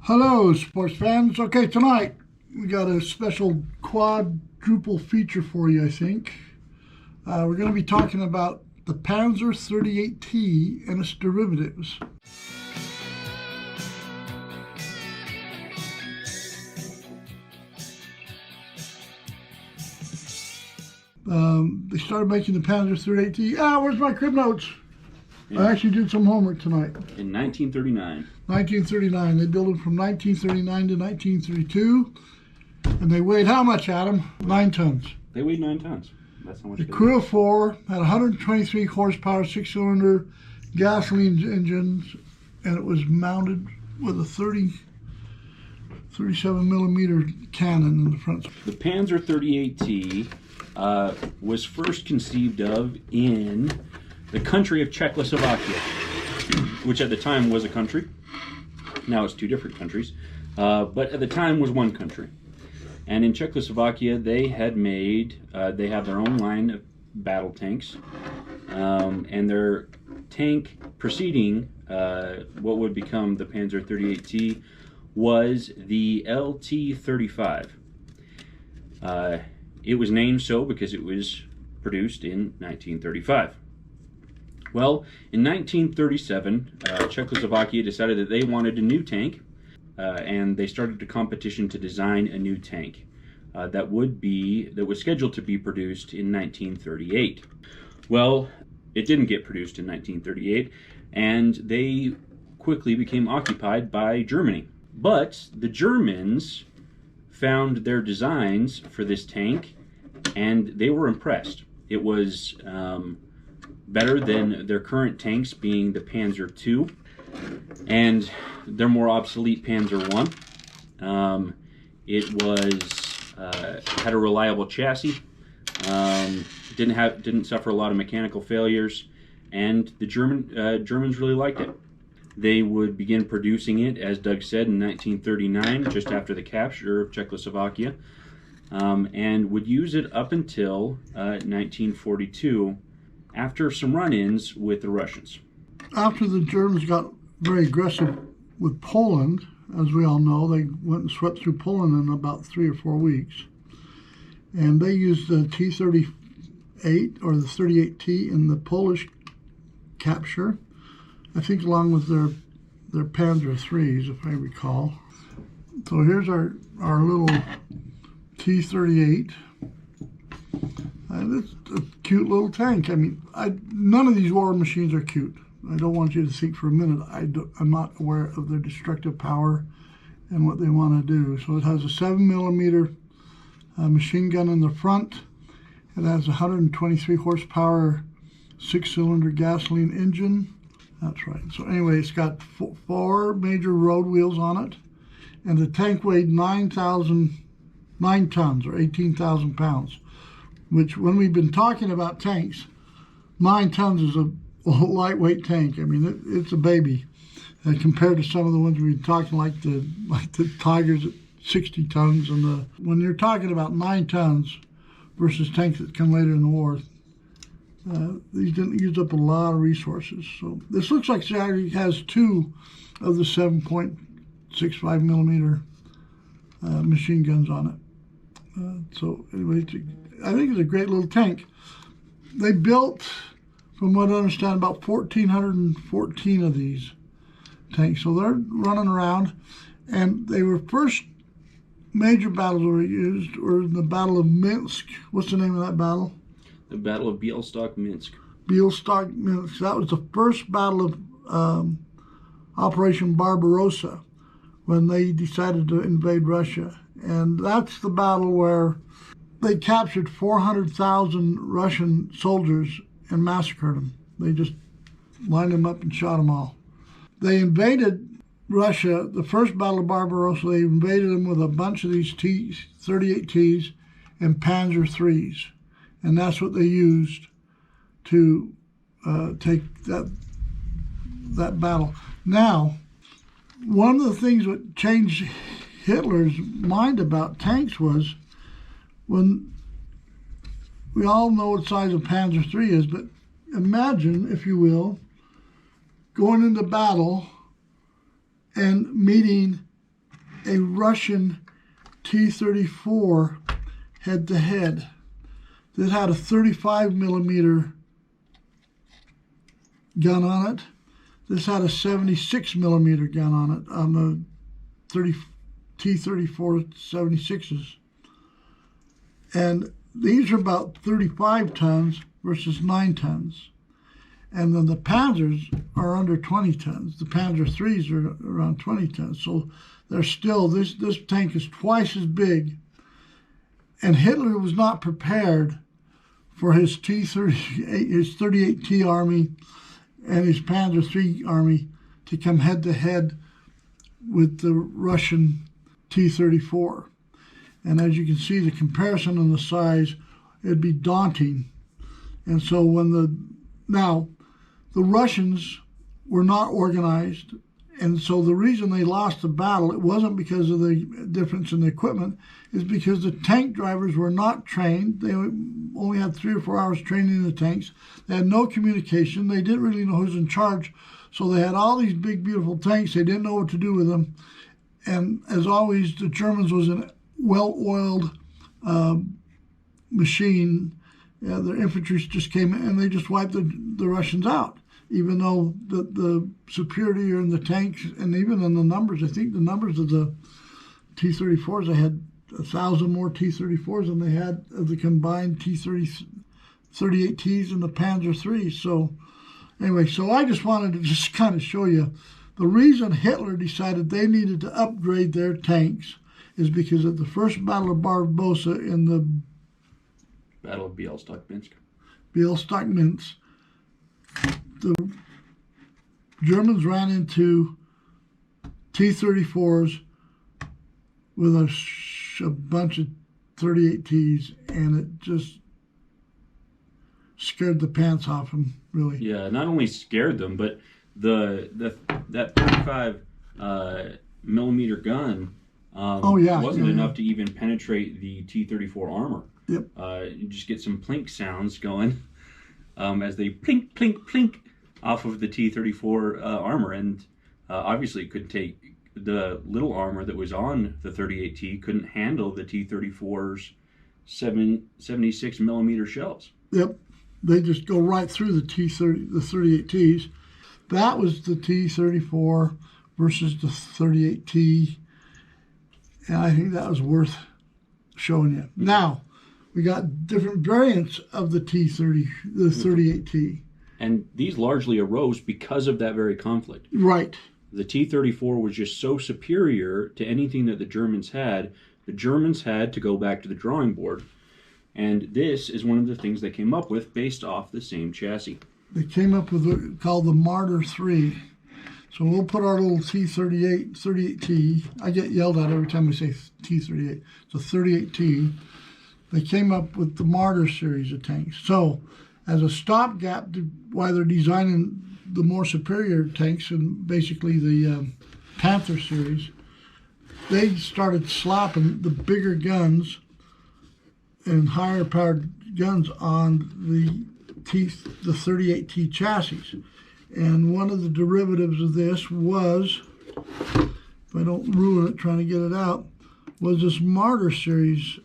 Hello, sports fans. Okay, tonight we got a special quadruple feature for you, I think. We're going to be talking about the Panzer 38T and its derivatives. They started making the Panzer 38T. Where's my crib notes? Yeah. I actually did some homework tonight. In 1939. 1939. They built it from 1939 to 1932. And they weighed how much, Adam? 9 tons. They weighed 9 tons. That's how much. The crew of 4 had 123 horsepower, 6-cylinder gasoline engines, and it was mounted with a 37 millimeter cannon in the front. The Panzer 38T was first conceived of in the country of Czechoslovakia, which at the time was a country. Now it's 2 different countries, but at the time was one country. And in Czechoslovakia, they had made, they have their own line of battle tanks, and their tank preceding what would become the Panzer 38T was the LT-35. It was named so because it was produced in 1935. Well, in 1937, Czechoslovakia decided that they wanted a new tank, and they started a competition to design a new tank that was scheduled to be produced in 1938. Well, it didn't get produced in 1938, and they quickly became occupied by Germany. But the Germans found their designs for this tank, and they were impressed. It was better than their current tanks, being the Panzer II and their more obsolete Panzer I. It had a reliable chassis, didn't suffer a lot of mechanical failures, and the Germans really liked it. They would begin producing it, as Doug said, in 1939, just after the capture of Czechoslovakia, and would use it up until 1942, after some run-ins with the Russians. After the Germans got very aggressive with Poland, as we all know, they went and swept through Poland in about 3 or 4 weeks. And they used the T-38 or the 38T in the Polish capture, I think along with their Panzer IIIs, if I recall. So here's our little T-38. It's a cute little tank. I mean, none of these war machines are cute. I don't want you to think for a minute I'm not aware of their destructive power and what they want to do. So it has a 7 millimeter machine gun in the front. It has a 123 horsepower 6-cylinder gasoline engine. That's right. So anyway, it's got 4 major road wheels on it, and the tank weighed 9 tons or 18,000 pounds. Which, when we've been talking about tanks, 9 tons is a lightweight tank. I mean, it's a baby compared to some of the ones we've been talking, like the Tigers at 60 tons. And when you're talking about 9 tons versus tanks that come later in the war, these didn't use up a lot of resources. So this looks like it actually has 2 of the 7.65 millimeter machine guns on it. So anyway, I think it's a great little tank. They built, from what I understand, about 1,414 of these tanks. So they're running around, and they were first major battles were used were in the Battle of Minsk. What's the name of that battle? The Battle of Bielsk-Minsk. Bielsk-Minsk. That was the first battle of Operation Barbarossa, when they decided to invade Russia. And that's the battle where they captured 400,000 Russian soldiers and massacred them. They just lined them up and shot them all. They invaded Russia, the first battle of Barbarossa. They invaded them with a bunch of these Ts, 38Ts and Panzer IIIs. And that's what they used to take that battle. Now, one of the things that changed Hitler's mind about tanks was, when we all know what size a Panzer III is, but imagine, if you will, going into battle and meeting a Russian T-34 head-to-head that had a 35 millimeter gun on it. This had a 76 millimeter gun on it, on the T-34 76s. And these are about 35 tons versus 9 tons. And then the Panzers are under 20 tons. The Panzer IIIs are around 20 tons. So they're still, this tank is twice as big. And Hitler was not prepared for his T-38, his 38T army and his Panzer III army to come head to head with the Russian T-34. And as you can see, the comparison in the size, it'd be daunting. And so now the Russians were not organized. And so the reason they lost the battle, it wasn't because of the difference in the equipment, is because the tank drivers were not trained. They only had 3 or 4 hours training in the tanks. They had no communication. They didn't really know who was in charge. So they had all these big, beautiful tanks. They didn't know what to do with them. And as always, the Germans was a well-oiled machine. Their infantry just came in and they just wiped the Russians out. Even though the superiority in the tanks and even in the numbers, I think the numbers of the T-34s, they had 1,000 more T-34s than they had of the combined T-38Ts and the Panzer III. So anyway, so I just wanted to just kind of show you the reason Hitler decided they needed to upgrade their tanks is because at the first Battle of Barbarossa in the Battle of Bialystok-Minsk, the Germans ran into T-34s with a bunch of 38Ts, and it just scared the pants off them, really. Yeah, not only scared them, but that 35 millimeter gun wasn't enough to even penetrate the T-34 armor. Yep. You just get some plink sounds going as they plink, plink, plink off of the T-34 armor, and obviously it could take the little armor that was on the 38T couldn't handle the T-34's 76 millimeter shells. Yep, they just go right through the 38Ts. That was the T-34 versus the 38T, and I think that was worth showing you. Now, we got different variants of the T-30, the 38T. And these largely arose because of that very conflict. Right. The T-34 was just so superior to anything that the Germans had. The Germans had to go back to the drawing board. And this is one of the things they came up with based off the same chassis. They came up with what called the Marder III. So we'll put our little T-38T. I get yelled at every time we say T-38. It's a 38T. They came up with the Marder series of tanks. So as a stopgap to why they're designing the more superior tanks and basically the Panther series, they started slapping the bigger guns and higher powered guns on the 38T chassis. And one of the derivatives of this was, if I don't ruin it trying to get it out, was this Marder series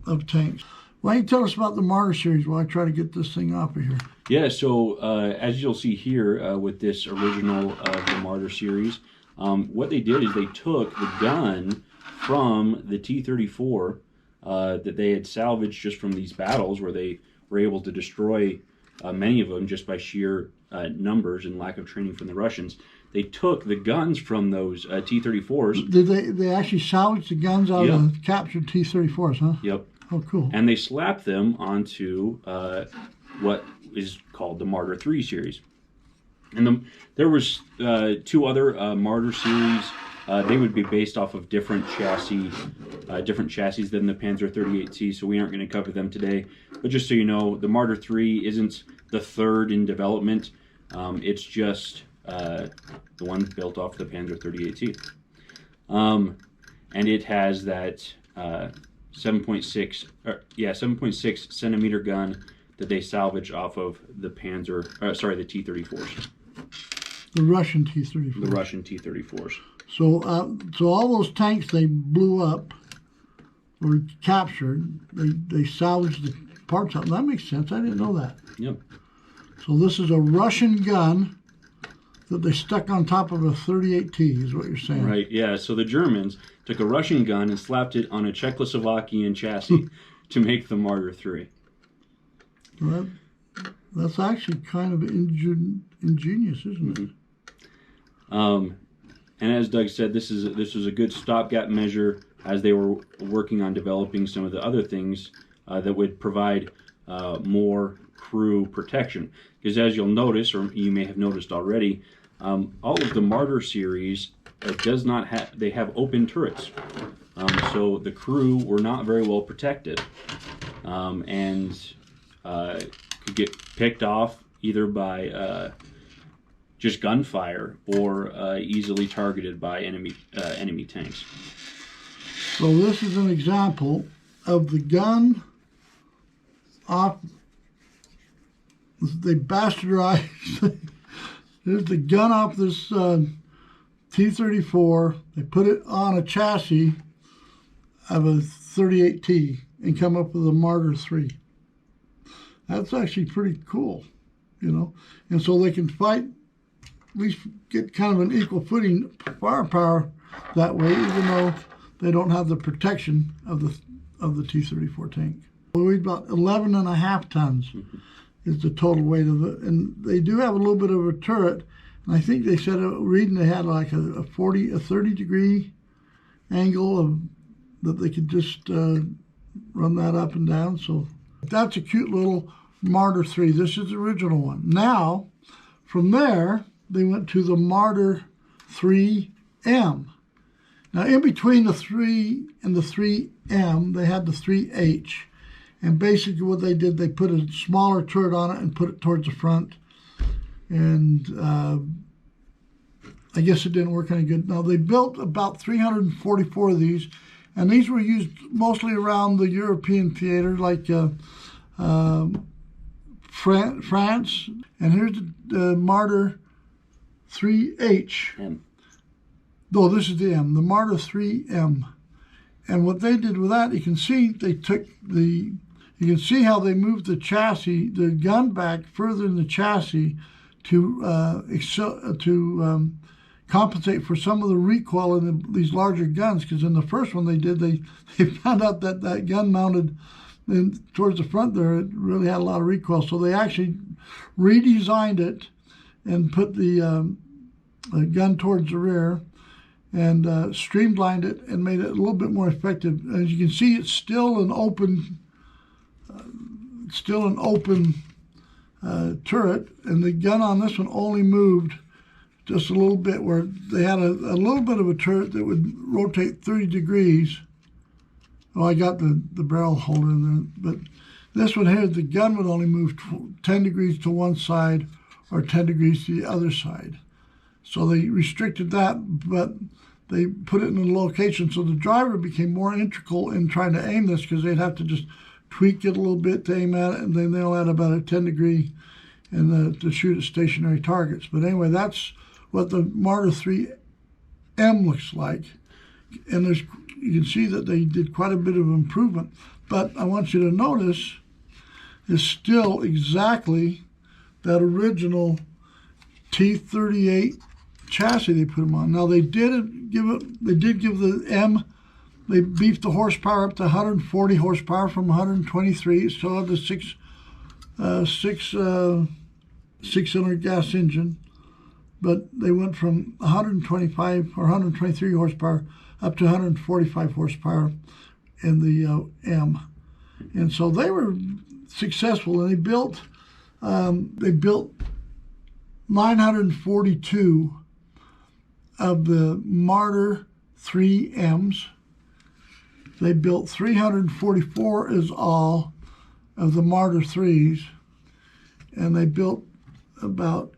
of tanks. Why don't you tell us about the Marder series while I try to get this thing off of here? Yeah, so as you'll see here with this original of the Marder series, what they did is they took the gun from the T-34 that they had salvaged just from these battles where they were able to destroy many of them just by sheer numbers and lack of training from the Russians. They took the guns from those T-34s. Did they actually salvage the guns out of the captured T-34s, huh? Yep. Oh, cool. And they slapped them onto what is called the Marder III series. And there was 2 other Marder series. They would be based off of different chassis than the Panzer 38T, so we aren't going to cover them today. But just so you know, the Marder III isn't the third in development. It's just the one built off the Panzer 38T. And it has that 7.6 centimeter gun that they salvage off of the the T-34s. The Russian T-34s. The Russian T-34s. So all those tanks they blew up or captured, they salvaged the parts out. That makes sense. I didn't know that. Yep. So this is a Russian gun that they stuck on top of a 38T, is what you're saying. Right, yeah. So the Germans took a Russian gun and slapped it on a Czechoslovakian chassis to make the Marder III. Well, that's actually kind of ingenious, isn't it? And as Doug said, this was a good stopgap measure as they were working on developing some of the other things that would provide more crew protection. Because as you'll notice, or you may have noticed already, all of the Marder series does not have, they have open turrets. So the crew were not very well protected and could get picked off either by just gunfire or easily targeted by enemy tanks. So this is an example of the gun off. They bastardized. There's the gun off this T-34. They put it on a chassis of a 38T and come up with a Marder III. That's actually pretty cool, you know. And so they can fight, at least get kind of an equal footing firepower that way, even though they don't have the protection of the T-34 tank. It weighs about 11.5 tons. Is the total weight of it, and they do have a little bit of a turret, and I think they said reading they had like a 30 degree angle that they could just run that up and down. So that's a cute little Marder III. This is the original one. Now from there they went to the Marder 3M. Now in between the 3 and the 3M they had the 3H. And basically what they did, they put a smaller turret on it and put it towards the front. And I guess it didn't work any good. Now, they built about 344 of these. And these were used mostly around the European theater, like France. And here's the Marder 3H. No, this is the M, the Marder 3M. And what they did with that, you can see they took you can see how they moved the chassis, the gun back further in the chassis to compensate for some of the recoil in these larger guns. Because in the first one they did, they found out that that gun mounted towards the front there, it really had a lot of recoil. So they actually redesigned it and put the gun towards the rear and streamlined it and made it a little bit more effective. As you can see, it's still an open turret, and the gun on this one only moved just a little bit, where they had a little bit of a turret that would rotate 30 degrees. Oh, I got the barrel holder in there, but this one here, the gun would only move 10 degrees to one side or 10 degrees to the other side. So they restricted that, but they put it in a location so the driver became more integral in trying to aim this, because they'd have to just tweak it a little bit to aim at it, and then they'll add about a 10 degree and to shoot at stationary targets. But anyway, that's what the Marder 3M looks like. And you can see that they did quite a bit of improvement. But I want you to notice it's still exactly that original T-38 chassis they put them on. Now they did give the M, they beefed the horsepower up to 140 horsepower from 123. It still had the six-cylinder gas engine, but they went from 125 or 123 horsepower up to 145 horsepower in the M. And so they were successful, and they built 942 of the Marder 3Ms. They built 344 is all of the Marder 3s, and they built about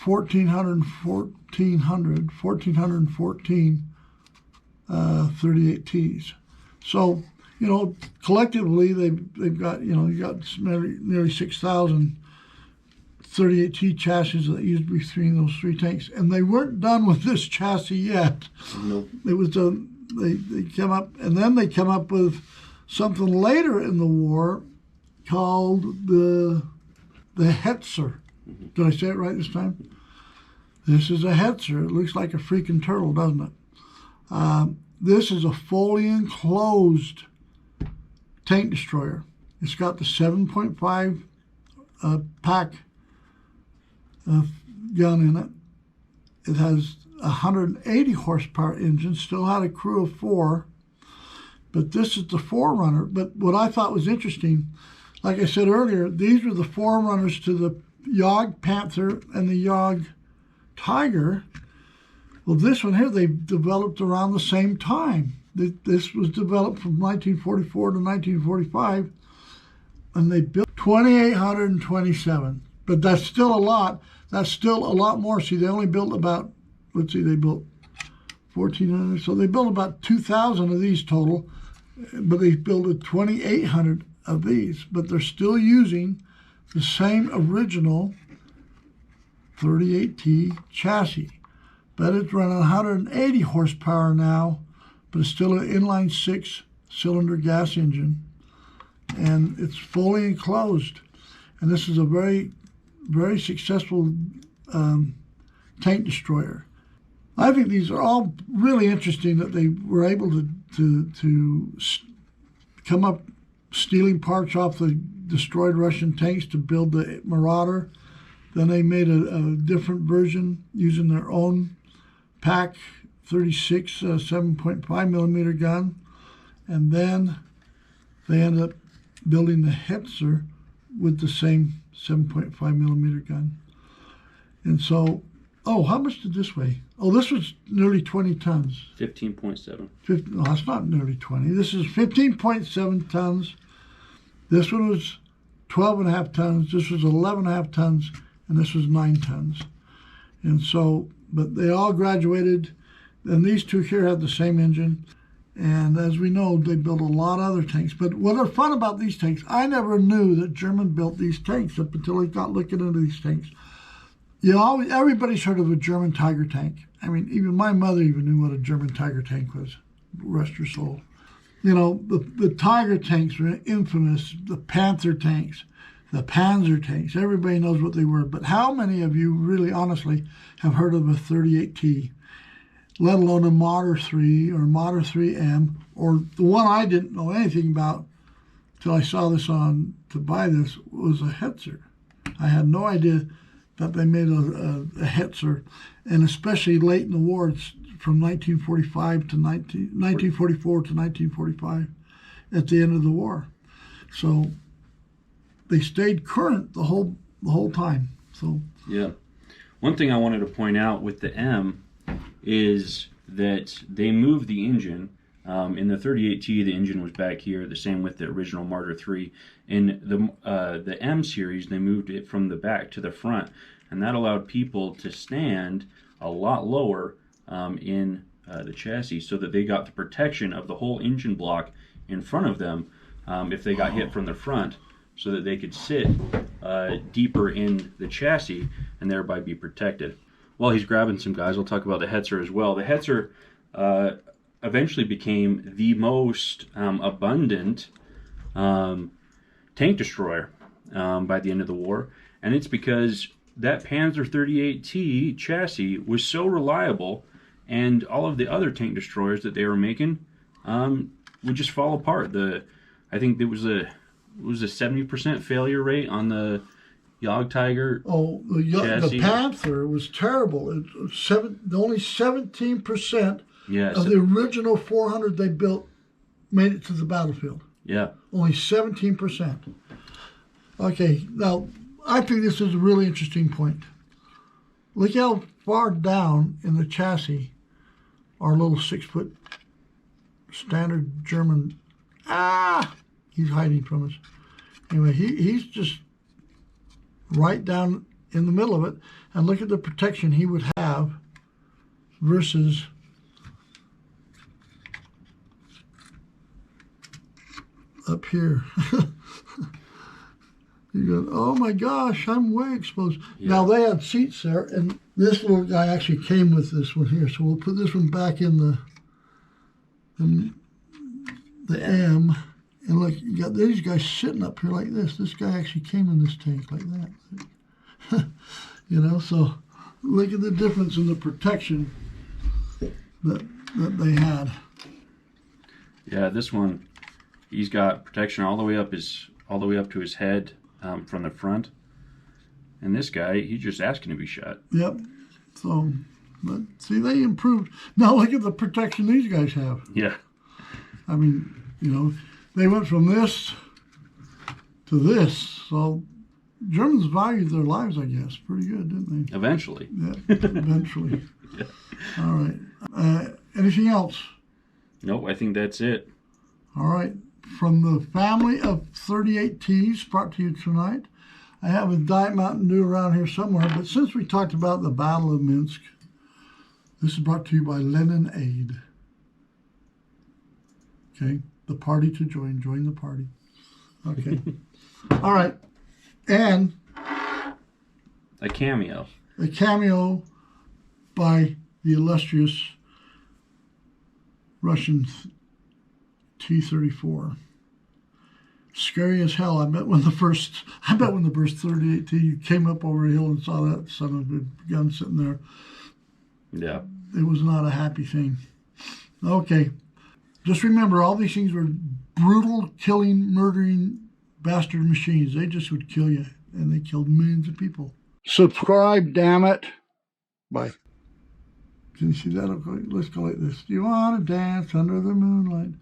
1,414 38Ts. So, you know, collectively they've got, you know, you got nearly 6,000 38T chassis that used between those three tanks, and they weren't done with this chassis yet. Nope. It was they came up, and then they came up with something later in the war called the Hetzer. Did I say it right this time? This is a Hetzer. It looks like a freaking turtle, doesn't it? This is a fully enclosed tank destroyer. It's got the 7.5 pack gun in it. It has 180 horsepower engine, still had a crew of 4, but this is the forerunner. But what I thought was interesting, like I said earlier, these were the forerunners to the Jagd Panther and the Jagd Tiger. Well, this one here, they developed around the same time. This was developed from 1944 to 1945, and they built 2,827. But that's still a lot. That's still a lot more. See, they only built about, let's see, they built 1,400. So they built about 2,000 of these total, but they built 2,800 of these. But they're still using the same original 38T chassis. But it's running 180 horsepower now, but it's still an inline 6-cylinder gas engine, and it's fully enclosed. And this is a very, very successful tank destroyer. I think these are all really interesting that they were able to come up stealing parts off the destroyed Russian tanks to build the Marder. Then they made a different version using their own pack 36 7.5 millimeter gun, and then they ended up building the Hetzer with the same 7.5 millimeter gun. And so, oh, how much did this weigh? Oh, this was nearly 20 tons. 15.7. No, that's not nearly 20. This is 15.7 tons. This one was 12.5 tons. This was 11.5 tons, and this was 9 tons. And so, but they all graduated, and these two here have the same engine. And as we know, they built a lot of other tanks. But what are fun about these tanks, I never knew that German built these tanks up until I got looking into these tanks. You know, everybody's heard of a German Tiger tank. I mean, even my mother even knew what a German Tiger tank was. Rest her soul. You know, the Tiger tanks were infamous, the Panther tanks, the Panzer tanks. Everybody knows what they were. But how many of you really honestly have heard of a 38T, let alone a Marder III or Marder 3M, or the one I didn't know anything about till I saw this on to buy this was a Hetzer. I had no idea that they made a Hetzer, and especially late in the war, it's from 1945 to 1944 to 1945 at the end of the war. So they stayed current the whole time. So yeah. One thing I wanted to point out with the M is that they moved the engine. In the 38T, the engine was back here, the same with the original Marder III. In the M series, they moved it from the back to the front, and that allowed people to stand a lot lower in the chassis, so that they got the protection of the whole engine block in front of them if they got hit from the front, so that they could sit deeper in the chassis and thereby be protected. While he's grabbing some guys, we'll talk about the Hetzer as well. The Hetzer eventually became the most abundant tank destroyer by the end of the war, and it's because that Panzer 38T chassis was so reliable, and all of the other tank destroyers that they were making would just fall apart. I think there was a 70% failure rate on the Jagd Tiger. Oh, the Panther was terrible. Only 17% of the original 400 they built made it to the battlefield. Yeah. Only 17%. Okay, now I think this is a really interesting point. Look how far down in the chassis our little 6-foot standard German. He's hiding from us. Anyway, he's just right down in the middle of it, and look at the protection he would have versus up here. You go, oh my gosh, I'm way exposed. Yeah. Now they had seats there, and this little guy actually came with this one here. So we'll put this one back in the M. And look, you got these guys sitting up here like this. This guy actually came in this tank like that. You know, so look at the difference in the protection that they had. Yeah, this one, he's got protection all the way up to his head from the front. And this guy, he's just asking to be shot. Yep. So, but see, they improved. Now look at the protection these guys have. Yeah. I mean, you know, they went from this to this. So Germans valued their lives, I guess, pretty good, didn't they? Eventually. Yeah, eventually. Yeah. All right. Anything else? Nope, I think that's it. All right. From the family of 38 Ts brought to you tonight, I have a Diet Mountain Dew around here somewhere, but since we talked about the Battle of Minsk, this is brought to you by Lenin Aid. Okay, the party to join the party. Okay. All right. And A cameo. a cameo by the illustrious Russian T-34. Scary as hell. I bet when the first 38 T came up over a hill and saw that son of a gun sitting there, Yeah. it was not a happy thing. Okay. Just remember, all these things were brutal, killing, murdering bastard machines. They just would kill you, and they killed millions of people. Subscribe, damn it. Bye. Can you see that? Okay, let's go like this. Do you want to dance under the moonlight?